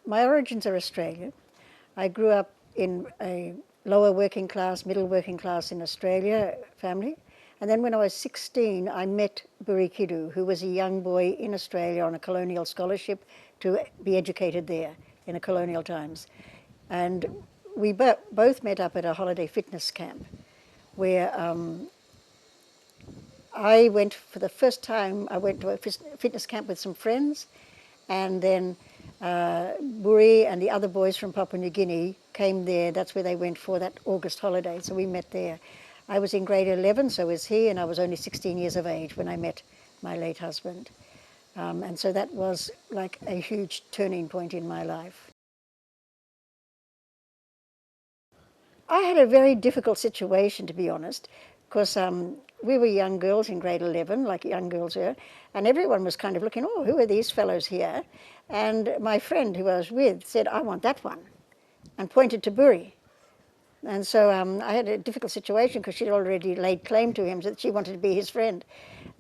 My origins are Australian. I grew up in a lower working class, middle working class in Australia family. And then when I was 16, I met Buri Kidu, who was a young boy in Australia on a colonial scholarship to be educated there in the colonial times. And we both met up at a holiday fitness camp where I went for the first time, I went to a fitness camp with some friends, and then Buri and the other boys from Papua New Guinea came there. That's where they went for that August holiday, so we met there. I was in grade 11, so was he, and I was only 16 years of age when I met my late husband. And so that was like a huge turning point in my life. I had a very difficult situation, to be honest, because we were young girls in grade 11, like young girls were, and everyone was kind of looking, oh, who are these fellows here? And my friend who I was with said, I want that one, and pointed to Buri. And so I had a difficult situation because she'd already laid claim to him, that she wanted to be his friend.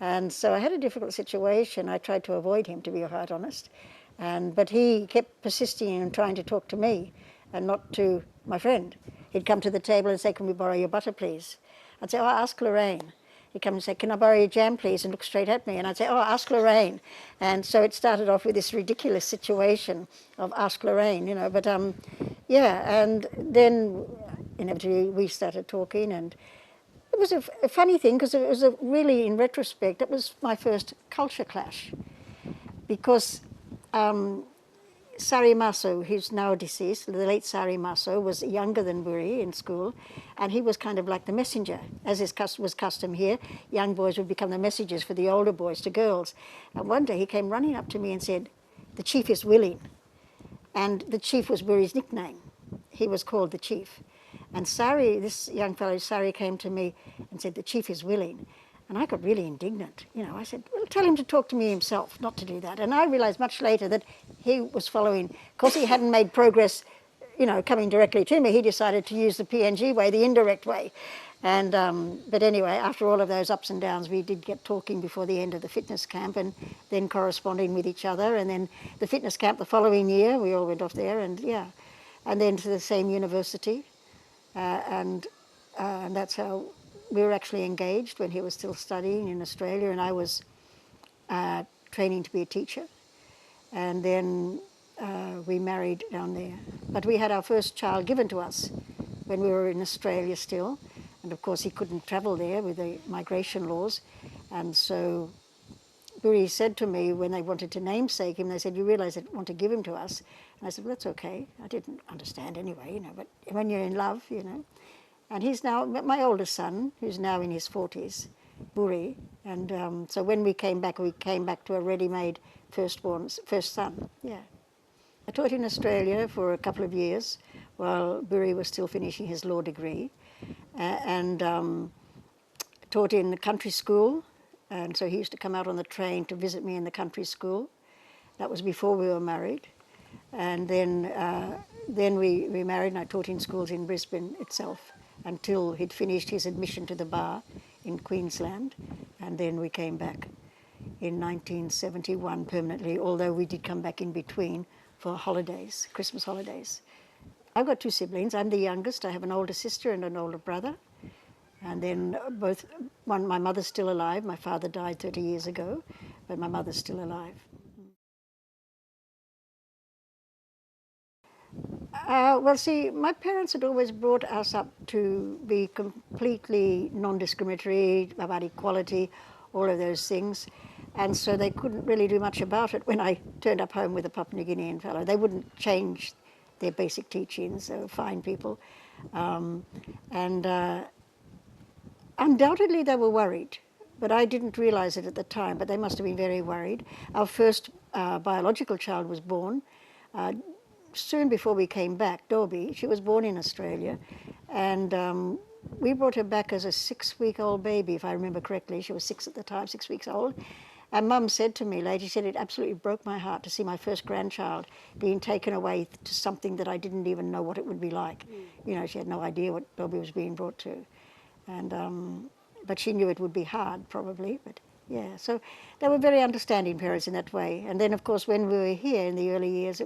And so I had a difficult situation. I tried to avoid him, to be quite honest. But he kept persisting in trying to talk to me and not to my friend. He'd come to the table and say, can we borrow your butter, please? I'd say, oh, ask Lorraine. He'd come and say, can I borrow your jam, please? And look straight at me. And I'd say, oh, ask Lorraine. And so it started off with this ridiculous situation of ask Lorraine, you know. But yeah, and then inevitably we started talking, and it was a funny thing because it was really, in retrospect, it was my first culture clash because Sari Maso, who's now deceased, the late Sari Maso, was younger than Buri in school, and he was kind of like the messenger. As was custom here, young boys would become the messengers for the older boys to girls. And one day he came running up to me and said, the chief is willing. And the chief was Buri's nickname. He was called the chief. And Sari, this young fellow, Sari, came to me and said, the chief is willing. And I got really indignant. You know, I said, well, tell him to talk to me himself, not to do that. And I realized much later that he was following, because he hadn't made progress, you know, coming directly to me, he decided to use the PNG way, the indirect way. And, but anyway, after all of those ups and downs, we did get talking before the end of the fitness camp and then corresponding with each other. And then the fitness camp the following year, we all went off there, and yeah. And then to the same university. And that's how we were actually engaged when he was still studying in Australia, and I was training to be a teacher. And then we married down there. But we had our first child given to us when we were in Australia still. And of course he couldn't travel there with the migration laws. And so Buri said to me when they wanted to namesake him, they said, you realise they want to give him to us? And I said, well, that's okay. I didn't understand anyway, you know, but when you're in love, you know. And he's now my oldest son, who's now in his 40s, Buri. And so when we came back to a ready-made first son, yeah. I taught in Australia for a couple of years while Buri was still finishing his law degree, and taught in the country school. And so he used to come out on the train to visit me in the country school. That was before we were married. And then we married, and I taught in schools in Brisbane itself until he'd finished his admission to the bar in Queensland. And then we came back in 1971 permanently, although we did come back in between for holidays, Christmas holidays. I've got two siblings. I'm the youngest. I have an older sister and an older brother. And then my mother's still alive. My father died 30 years ago, but my mother's still alive. Well, see, my parents had always brought us up to be completely non-discriminatory, about equality, all of those things. And so they couldn't really do much about it when I turned up home with a Papua New Guinean fellow. They wouldn't change their basic teachings. They were fine people. Undoubtedly they were worried, but I didn't realize it at the time, but they must have been very worried. Our first biological child was born soon before we came back, Dobie. She was born in Australia, and we brought her back as a 6-week-old baby, if I remember correctly. She was 6 at the time, 6 weeks old. And Mum said to me later, she said, it absolutely broke my heart to see my first grandchild being taken away to something that I didn't even know what it would be like. You know, she had no idea what Dobie was being brought to. And, but she knew it would be hard, probably, but Yeah, so they were very understanding parents in that way. And then, of course, when we were here in the early years,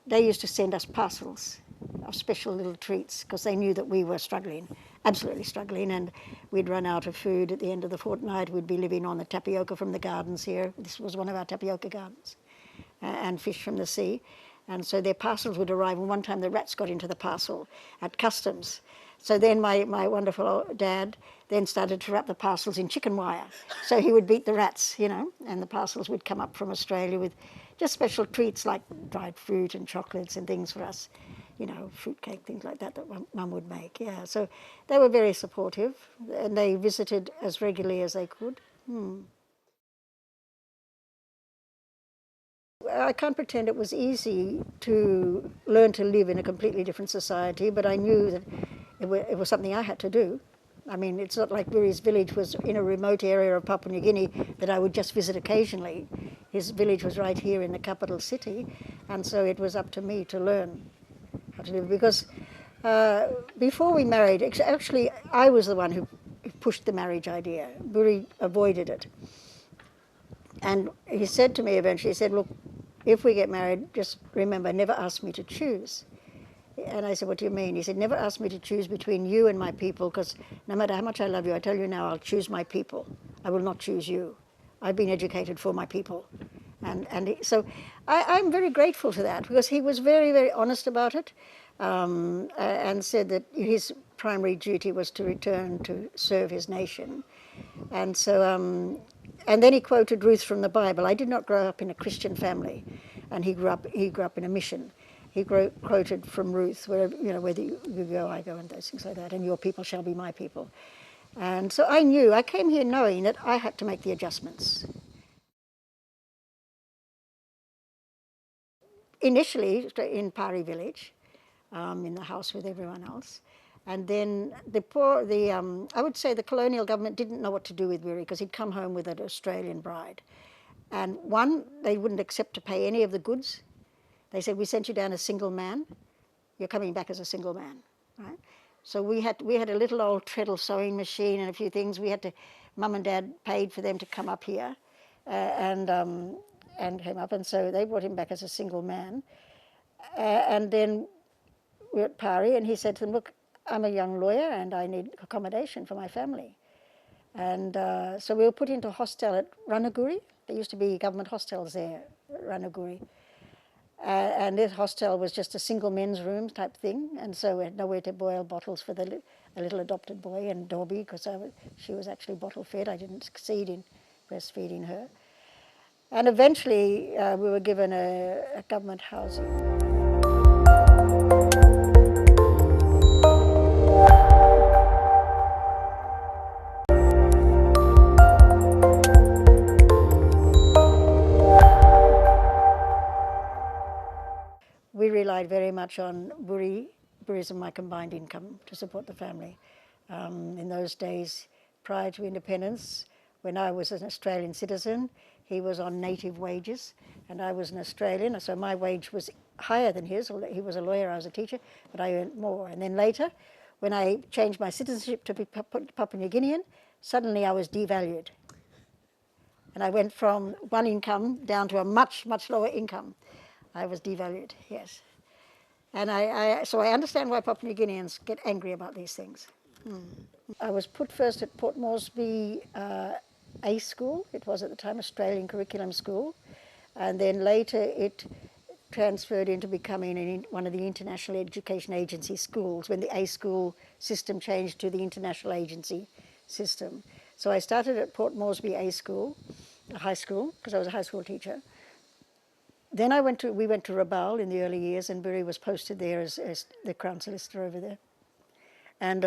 they used to send us parcels of special little treats because they knew that we were struggling, absolutely struggling, and we'd run out of food at the end of the fortnight. We'd be living on the tapioca from the gardens here. This was one of our tapioca gardens, and fish from the sea. And so their parcels would arrive, and one time the rats got into the parcel at customs. So then my wonderful dad then started to wrap the parcels in chicken wire. So he would beat the rats, and the parcels would come up from Australia with just special treats like dried fruit and chocolates and things for us, fruitcake, things like that Mum would make. Yeah, so they were very supportive, and they visited as regularly as they could. I can't pretend it was easy to learn to live in a completely different society, but I knew that it was something I had to do. I mean, it's not like Buri's village was in a remote area of Papua New Guinea that I would just visit occasionally. His village was right here in the capital city, and so it was up to me to learn how to live. Because before we married, actually, I was the one who pushed the marriage idea. Buri avoided it. And he said to me eventually, he said, look, if we get married, just remember, never ask me to choose. And I said, what do you mean? He said, never ask me to choose between you and my people, because no matter how much I love you, I tell you now, I'll choose my people. I will not choose you. I've been educated for my people. So I'm very grateful to that, because he was very, very honest about it, and said that his primary duty was to return to serve his nation. And so, and then he quoted Ruth from the Bible. I did not grow up in a Christian family, and he grew up in a mission. He quoted from Ruth, wherever, whether you go, I go, and those things like that, and your people shall be my people. And so I came here knowing that I had to make the adjustments. Initially, in Pari village, in the house with everyone else. And then I would say the colonial government didn't know what to do with Buri, because he'd come home with an Australian bride. And one, they wouldn't accept to pay any of the goods. They said, we sent you down a single man, you're coming back as a single man, right? So we had a little old treadle sewing machine and a few things. Mum and Dad paid for them to come up here, and came up, and so they brought him back as a single man. And then we were at Pari, and he said to them, look, I'm a young lawyer and I need accommodation for my family. And so we were put into a hostel at Ranaguri. There used to be government hostels there at Ranaguri. And this hostel was just a single men's room type thing, and so we had nowhere to boil bottles for a little adopted boy, and Dobby, because she was actually bottle fed. I didn't succeed in breastfeeding her. And eventually we were given a government housing. We relied very much on Buri's and my combined income to support the family. In those days, prior to independence, when I was an Australian citizen, he was on native wages, and I was an Australian, so my wage was higher than his. He was a lawyer, I was a teacher, but I earned more. And then later, when I changed my citizenship to be Papua New Guinean, suddenly I was devalued. And I went from one income down to a much, much lower income. I was devalued, yes. And so I understand why Papua New Guineans get angry about these things. I was put first at Port Moresby A School. It was at the time Australian Curriculum School. And then later it transferred into becoming one of the International Education Agency schools when the A School system changed to the International Agency system. So I started at Port Moresby A School, a high school, because I was a high school teacher. Then we went to Rabaul in the early years, and Buri was posted there as the Crown Solicitor over there. And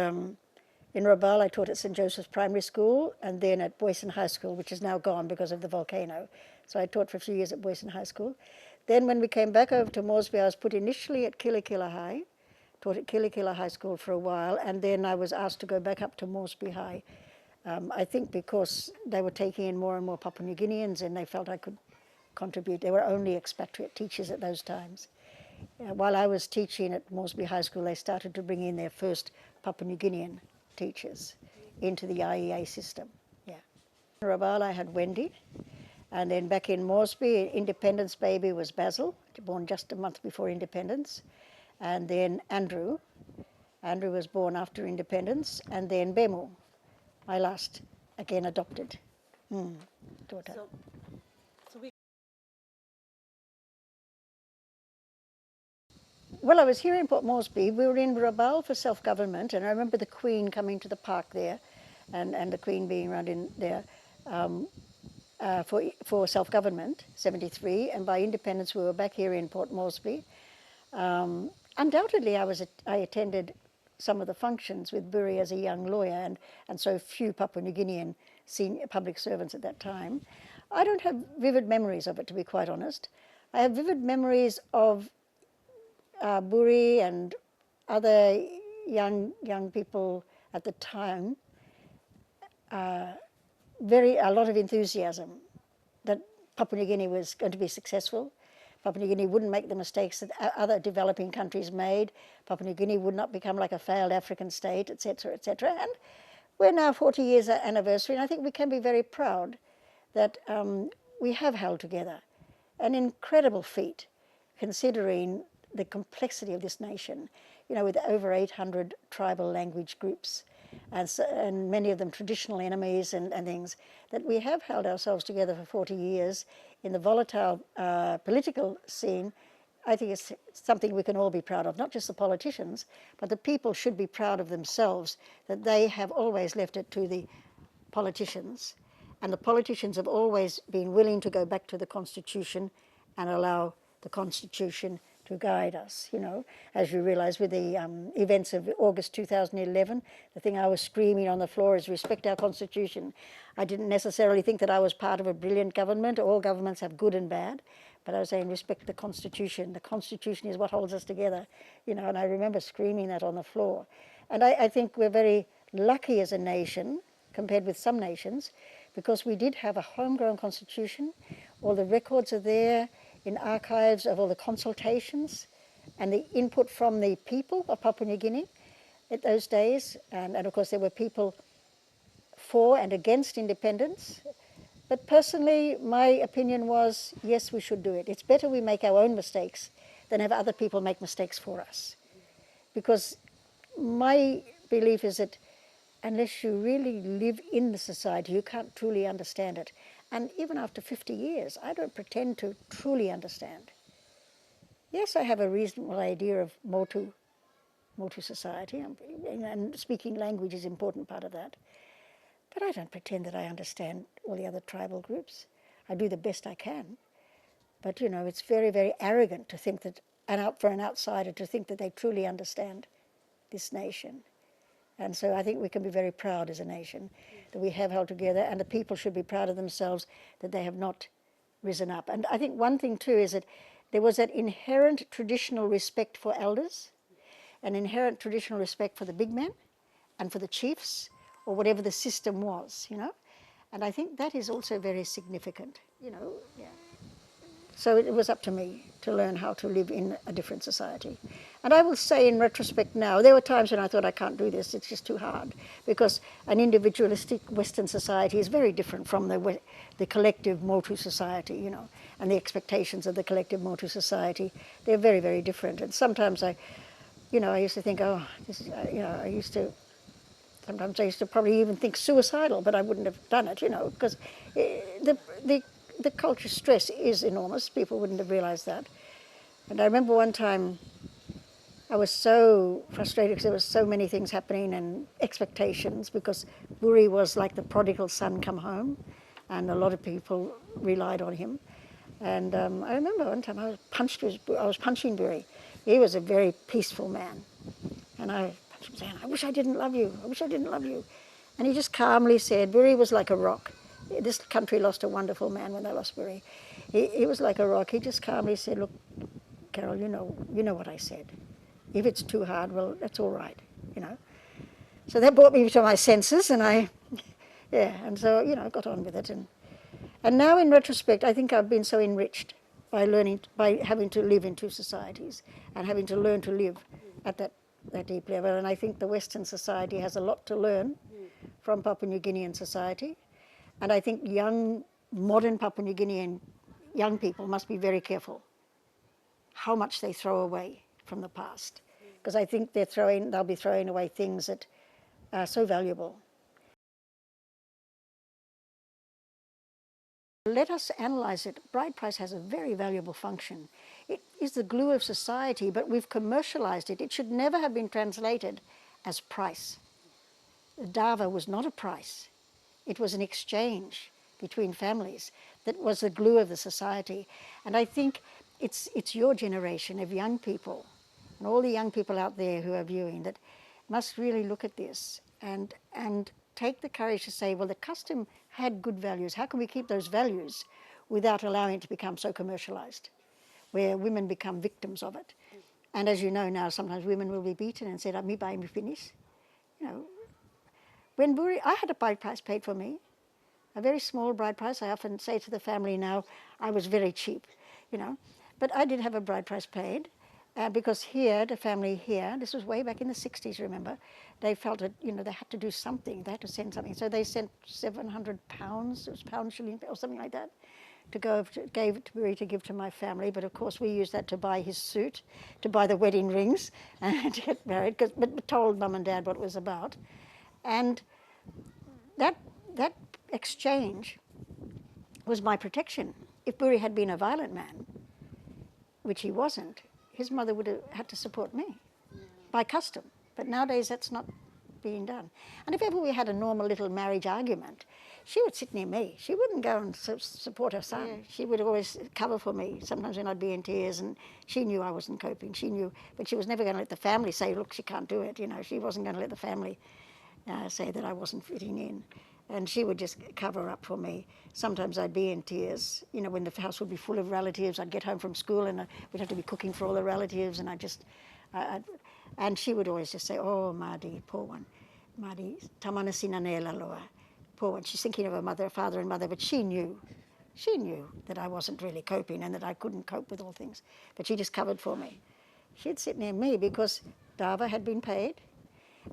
in Rabaul, I taught at St. Joseph's Primary School, and then at Boyson High School, which is now gone because of the volcano. So I taught for a few years at Boyson High School. Then when we came back over to Moresby, I was put initially at Kilikila High, taught at Kilikila High School for a while, and then I was asked to go back up to Moresby High. I think because they were taking in more and more Papua New Guineans, and they felt I could contribute. There were only expatriate teachers at those times. While I was teaching at Moresby High School, they started to bring in their first Papua New Guinean teachers into the IEA system. Yeah. In Rabaul I had Wendy, and then back in Moresby, Independence baby was Basil, born just a month before independence, and then Andrew. Andrew was born after independence, and then Bemu, my last, again adopted daughter. Well, I was here in Port Moresby. We were in Rabaul for self-government, and I remember the Queen coming to the park there, and the Queen being around in there for self-government, 73, and by independence we were back here in Port Moresby. Undoubtedly, I attended some of the functions with Buri as a young lawyer, and so few Papua New Guinean senior public servants at that time. I don't have vivid memories of it, to be quite honest. I have vivid memories of Buri and other young people at the time, a lot of enthusiasm that Papua New Guinea was going to be successful. Papua New Guinea wouldn't make the mistakes that other developing countries made. Papua New Guinea would not become like a failed African state, etc., etc. And we're now 40 years anniversary, and I think we can be very proud that we have held together. An incredible feat, considering the complexity of this nation, you know, with over 800 tribal language groups, and many of them traditional enemies and things, that we have held ourselves together for 40 years in the volatile political scene. I think it's something we can all be proud of, not just the politicians, but the people should be proud of themselves, that they have always left it to the politicians, and the politicians have always been willing to go back to the Constitution and allow the Constitution to guide us, you know. As you realise with the events of August 2011, the thing I was screaming on the floor is respect our Constitution. I didn't necessarily think that I was part of a brilliant government. All governments have good and bad, but I was saying respect the Constitution. The Constitution is what holds us together, you know, and I remember screaming that on the floor. And I think we're very lucky as a nation, compared with some nations, because we did have a homegrown constitution. All the records are there in archives of all the consultations and the input from the people of Papua New Guinea at those days. And of course there were people for and against independence. But personally, my opinion was, yes, we should do it. It's better we make our own mistakes than have other people make mistakes for us. Because my belief is that unless you really live in the society, you can't truly understand it. And even after 50 years, I don't pretend to truly understand. Yes, I have a reasonable idea of Motu society, and speaking language is an important part of that. But I don't pretend that I understand all the other tribal groups. I do the best I can. But, you know, it's very, very arrogant to think that, and for an outsider to think that they truly understand this nation. And so I think we can be very proud as a nation that we have held together, and the people should be proud of themselves that they have not risen up. And I think one thing too is that there was that inherent traditional respect for elders, an inherent traditional respect for the big men and for the chiefs, or whatever the system was, you know. And I think that is also very significant, you know. Yeah. So it was up to me to learn how to live in a different society. And I will say in retrospect now, there were times when I thought I can't do this, it's just too hard, because an individualistic Western society is very different from the collective Motu society, you know, and the expectations of the collective Motu society. They're very, very different. And sometimes I used to think, oh, this is, sometimes I used to probably even think suicidal, but I wouldn't have done it, you know, because the culture stress is enormous. People wouldn't have realised that. And I remember one time I was so frustrated because there were so many things happening and expectations, because Buri was like the prodigal son come home, and a lot of people relied on him. And I remember one time I was punching Buri. He was a very peaceful man. And I punched him saying, I wish I didn't love you. I wish I didn't love you. And he just calmly said, Buri was like a rock. This country lost a wonderful man when they lost Buri. He was like a rock. He just calmly said, look, Carol, you know what I said. If it's too hard, well, that's all right, you know. So that brought me to my senses, and and so, you know, I got on with it. And now in retrospect, I think I've been so enriched by having to live in two societies and having to learn to live at that deep level. And I think the Western society has a lot to learn from Papua New Guinean society. And I think young, modern Papua New Guinean young people must be very careful how much they throw away from the past. Because I think they'll be throwing away things that are so valuable. Let us analyze it. Bride price has a very valuable function. It is the glue of society, but we've commercialized it. It should never have been translated as price. The dava was not a price. It was an exchange between families that was the glue of the society. And I think it's your generation of young people and all the young people out there who are viewing that must really look at this and take the courage to say, well, the custom had good values. How can we keep those values without allowing it to become so commercialized, where women become victims of it? And as you know now, sometimes women will be beaten and said, "Me buy me finish." You know, when Buri, I had a bride price paid for me, a very small bride price. I often say to the family now, I was very cheap, you know, but I did have a bride price paid. Because here, the family here, this was way back in the 60s, remember, they felt that, you know, they had to do something, they had to send something. So they sent £700, it was pound shilling or something like that, gave it to Buri to give to my family. But of course we used that to buy his suit, to buy the wedding rings and to get married, but told mum and dad what it was about. And that exchange was my protection. If Buri had been a violent man, which he wasn't, his mother would have had to support me by custom. But nowadays that's not being done. And if ever we had a normal little marriage argument, she would sit near me. She wouldn't go and support her son. Yeah. She would always cover for me, sometimes when I'd be in tears, and she knew I wasn't coping. She knew, but she was never going to let the family say, look, she can't do it. You know, she wasn't going to let the family say that I wasn't fitting in. And she would just cover up for me. Sometimes I'd be in tears, you know, when the house would be full of relatives. I'd get home from school and we'd have to be cooking for all the relatives, and and she would always just say, oh, Madi, poor one. Madi, tamana sinanela loa. Poor one. She's thinking of her mother, father and mother, but she knew that I wasn't really coping and that I couldn't cope with all things. But she just covered for me. She'd sit near me because Dava had been paid,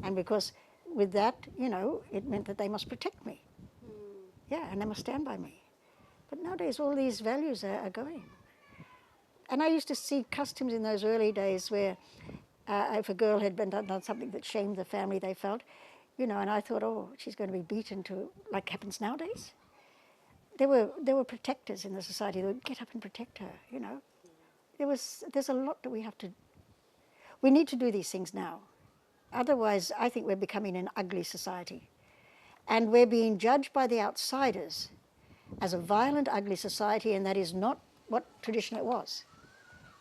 and because with that, you know, it meant that they must protect me. Yeah, and they must stand by me. But nowadays, all these values are going. And I used to see customs in those early days where if a girl had done something that shamed the family, they felt, you know, and I thought, oh, she's going to be beaten to, like happens nowadays. There were protectors in the society that would get up and protect her, you know. There's a lot that we need to do these things now. Otherwise, I think we're becoming an ugly society. And we're being judged by the outsiders as a violent, ugly society, and that is not what tradition it was.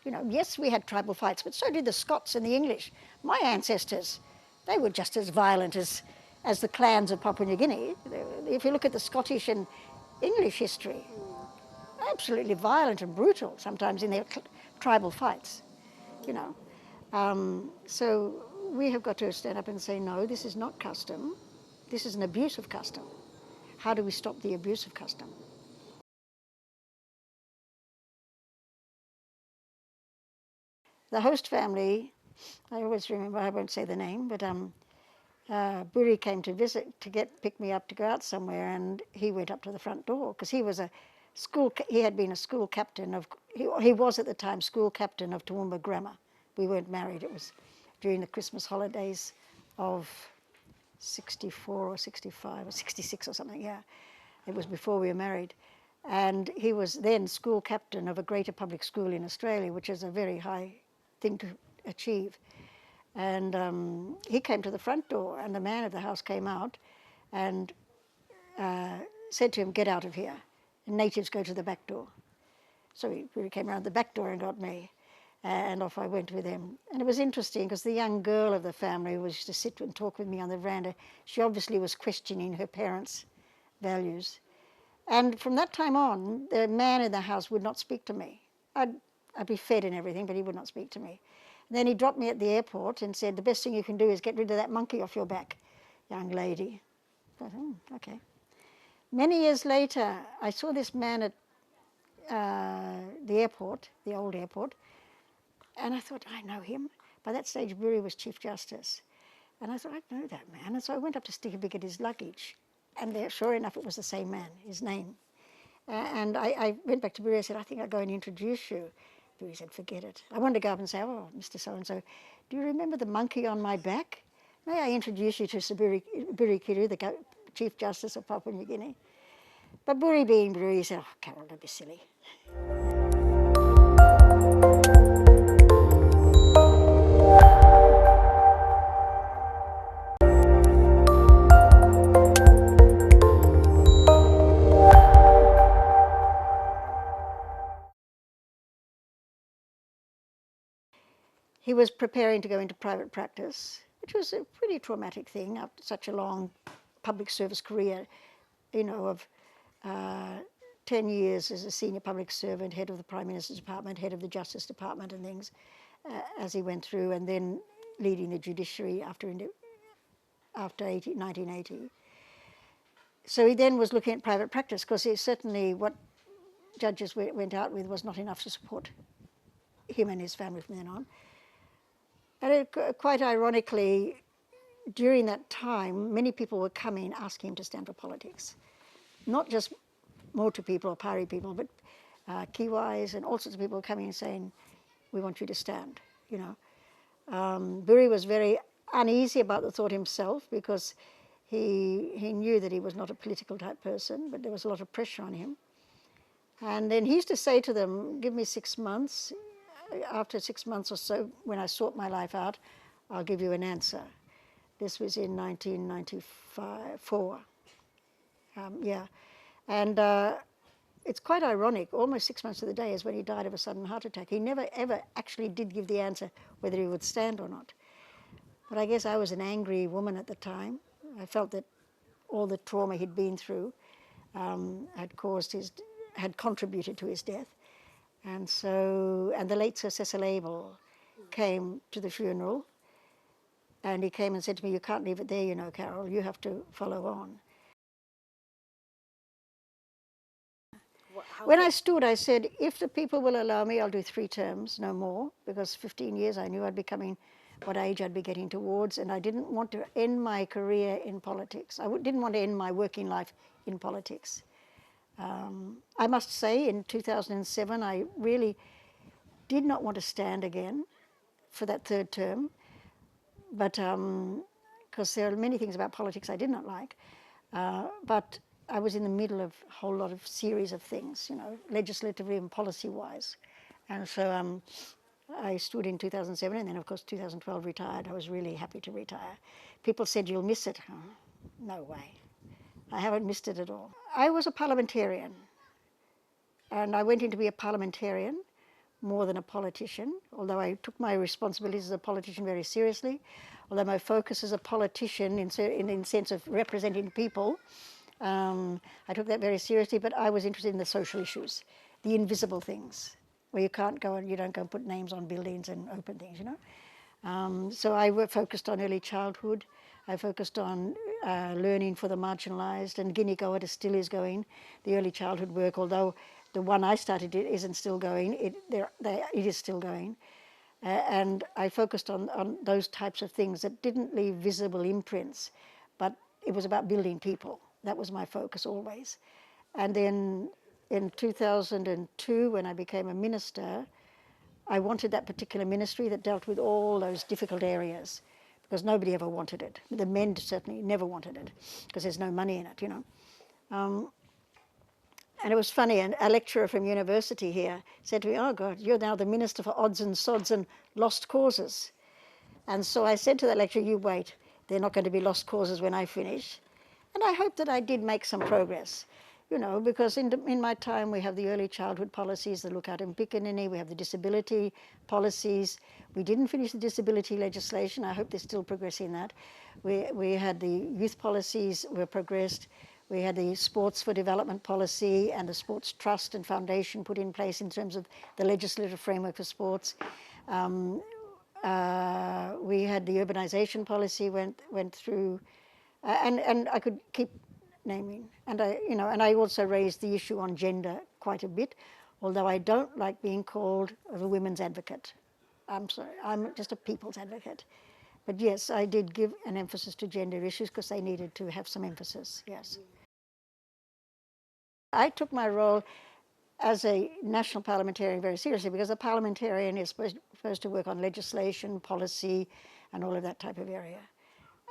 You know, yes, we had tribal fights, but so did the Scots and the English. My ancestors, they were just as violent as the clans of Papua New Guinea. If you look at the Scottish and English history, absolutely violent and brutal sometimes in their tribal fights, you know. So we have got to stand up and say, no, this is not custom. This is an abuse of custom. How do we stop the abuse of custom? The host family, I always remember, I won't say the name, but Buri came to visit, pick me up to go out somewhere, and he went up to the front door because he was he had been a school captain he was at the time school captain of Toowoomba Grammar. We weren't married. It was during the Christmas holidays of 64 or 65 or 66 or something, yeah. It was before we were married. And he was then school captain of a greater public school in Australia, which is a very high thing to achieve. And he came to the front door, and the man of the house came out and said to him, get out of here. And natives go to the back door. So he came around the back door and got me. And off I went with him. And it was interesting because the young girl of the family was to sit and talk with me on the veranda. She obviously was questioning her parents' values. And from that time on, the man in the house would not speak to me. I'd be fed and everything, but he would not speak to me. And then he dropped me at the airport and said, the best thing you can do is get rid of that monkey off your back, young lady. I thought, okay. Many years later, I saw this man at the airport, the old airport, and I thought, I know him. By that stage, Buri was Chief Justice. And I thought, I know that man. And so I went up to stick a big at his luggage. And there, sure enough, it was the same man, his name. And I went back to Buri. I said, I think I'll go and introduce you. Buri said, forget it. I wanted to go up and say, oh, Mr. So-and-so, do you remember the monkey on my back? May I introduce you to Sir Buri Kidu, the Chief Justice of Papua New Guinea? But Buri being Buri, he said, oh, Carol, don't be silly. He was preparing to go into private practice, which was a pretty traumatic thing after such a long public service career, you know, of 10 years as a senior public servant, head of the Prime Minister's Department, head of the Justice Department and things, as he went through, and then leading the judiciary after 1980. So he then was looking at private practice, because certainly what judges went out with was not enough to support him and his family from then on. And quite ironically, during that time, many people were coming asking him to stand for politics. Not just Motu people or Pari people, but Kiwis and all sorts of people were coming and saying, we want you to stand, you know. Buri was very uneasy about the thought himself, because he knew that he was not a political type person, but there was a lot of pressure on him. And then he used to say to them, give me 6 months. After 6 months or so, when I sort my life out, I'll give you an answer. This was in 1994. Yeah. And it's quite ironic, almost 6 months to the day is when he died of a sudden heart attack. He never, ever actually did give the answer whether he would stand or not. But I guess I was an angry woman at the time. I felt that all the trauma he'd been through had contributed to his death. And the late Sir Cecil Abel came to the funeral, and he came and said to me, you can't leave it there, you know, Carol, you have to follow on. When I stood, I said, if the people will allow me, I'll do 3 terms, no more, because 15 years I knew I'd be coming, what age I'd be getting towards, and I didn't want to end my career in politics. I didn't want to end my working life in politics. I must say, in 2007, I really did not want to stand again for that 3rd term, but because there are many things about politics I did not like, but I was in the middle of a whole lot of series of things, you know, legislatively and policy-wise. And so I stood in 2007, and then, of course, 2012 retired. I was really happy to retire. People said, you'll miss it. Oh, no way. I haven't missed it at all. I was a parliamentarian, and I went in to be a parliamentarian more than a politician, although I took my responsibilities as a politician very seriously, although my focus as a politician in the sense of representing people, I took that very seriously, but I was interested in the social issues, the invisible things, where you don't go and put names on buildings and open things, you know. So I focused on early childhood. I focused on learning for the marginalised, and Guinea still is going, the early childhood work, although the one I started isn't still going, it is still going. And I focused on those types of things that didn't leave visible imprints, but it was about building people. That was my focus always. And then in 2002, when I became a minister, I wanted that particular ministry that dealt with all those difficult areas, because nobody ever wanted it. The men certainly never wanted it, because there's no money in it, you know. And it was funny, and a lecturer from university here said to me, oh God, you're now the Minister for Odds and Sods and Lost Causes. And so I said to that lecturer, you wait, they're not going to be lost causes when I finish. And I hope that I did make some progress, you know, because in my time we have the early childhood policies that look out in Pikanini, we have the disability policies. We didn't finish the disability legislation. I hope they're still progressing that. We had the youth policies were progressed. We had the Sports for Development policy and the Sports Trust and Foundation put in place in terms of the legislative framework for sports. We had the urbanisation policy went through, and I could keep naming. And I also raised the issue on gender quite a bit, although I don't like being called a women's advocate. I'm sorry, I'm just a people's advocate. But yes, I did give an emphasis to gender issues because they needed to have some emphasis, yes. I took my role as a national parliamentarian very seriously because a parliamentarian is supposed to work on legislation, policy, and all of that type of area.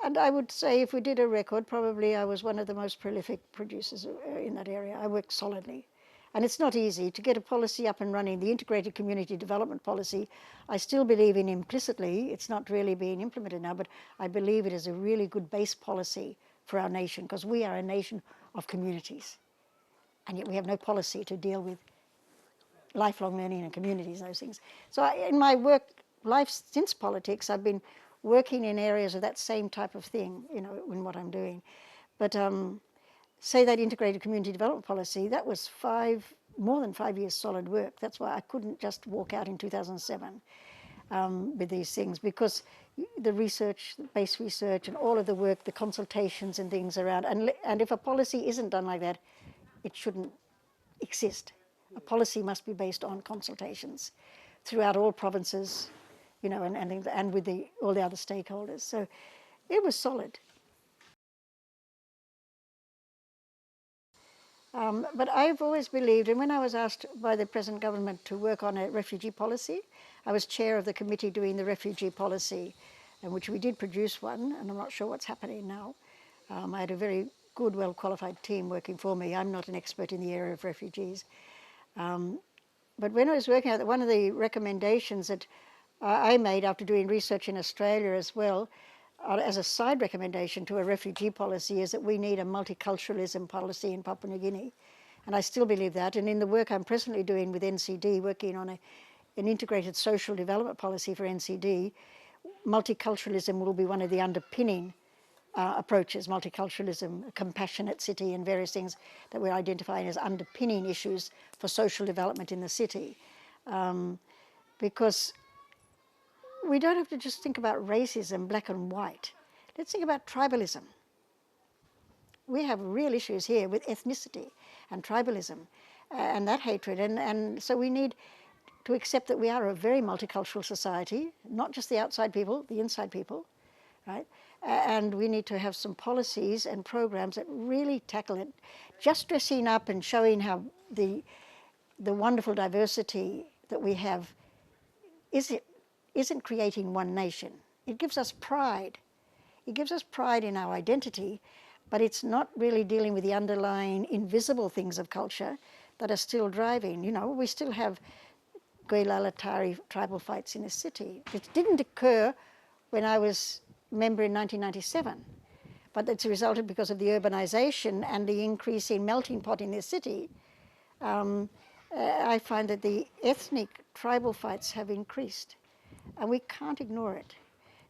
And I would say if we did a record, probably I was one of the most prolific producers in that area. I worked solidly. And it's not easy to get a policy up and running. The integrated community development policy, I still believe in implicitly. It's not really being implemented now, but I believe it is a really good base policy for our nation because we are a nation of communities. And yet we have no policy to deal with lifelong learning and communities, those things. So in my work life since politics, I've been working in areas of that same type of thing, you know, in what I'm doing. But say that integrated community development policy, that was more than 5 years solid work. That's why I couldn't just walk out in 2007 with these things, because the research, the base research and all of the work, the consultations and things around, and if a policy isn't done like that, it shouldn't exist. A policy must be based on consultations throughout all provinces, you know, and with all the other stakeholders. So it was solid. But I've always believed, and when I was asked by the present government to work on a refugee policy, I was chair of the committee doing the refugee policy, in which we did produce one, and I'm not sure what's happening now. I had a very good, well-qualified team working for me. I'm not an expert in the area of refugees. But when I was working on it, one of the recommendations that I made after doing research in Australia as well, as a side recommendation to a refugee policy, is that we need a multiculturalism policy in Papua New Guinea. And I still believe that. And in the work I'm presently doing with NCD, working on an integrated social development policy for NCD, multiculturalism will be one of the underpinning approaches, multiculturalism, compassionate city, and various things that we're identifying as underpinning issues for social development in the city. Because we don't have to just think about racism, black and white. Let's think about tribalism. We have real issues here with ethnicity and tribalism and that hatred. And so we need to accept that we are a very multicultural society, not just the outside people, the inside people, right? And we need to have some policies and programs that really tackle it. Just dressing up and showing how the wonderful diversity that we have isn't creating one nation. It gives us pride. It gives us pride in our identity, but it's not really dealing with the underlying invisible things of culture that are still driving. You know, we still have Goilalatari tribal fights in the city. It didn't occur when I was member in 1997, but it's resulted because of the urbanization and the increase in melting pot in the city. I find that the ethnic tribal fights have increased, and we can't ignore it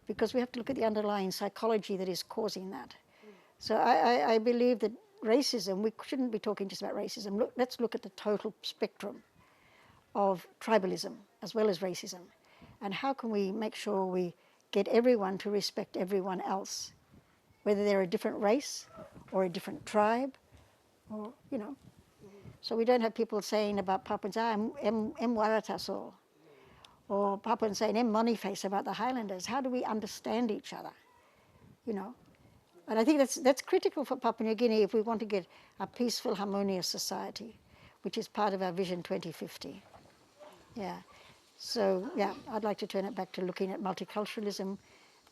because we have to look at the underlying psychology that is causing that. So I believe that racism, we shouldn't be talking just about racism. Let's look at the total spectrum of tribalism as well as racism, and how can we make sure we get everyone to respect everyone else, whether they're a different race or a different tribe, or, you know. So we don't have people saying about Papuans, em Warataso, or Papuans saying, em Moniface about the Highlanders. How do we understand each other, you know? And I think that's critical for Papua New Guinea if we want to get a peaceful, harmonious society, which is part of our Vision 2050. Yeah. So, yeah, I'd like to turn it back to looking at multiculturalism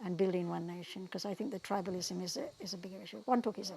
and building one nation, because I think that tribalism is a bigger issue. Wantukism.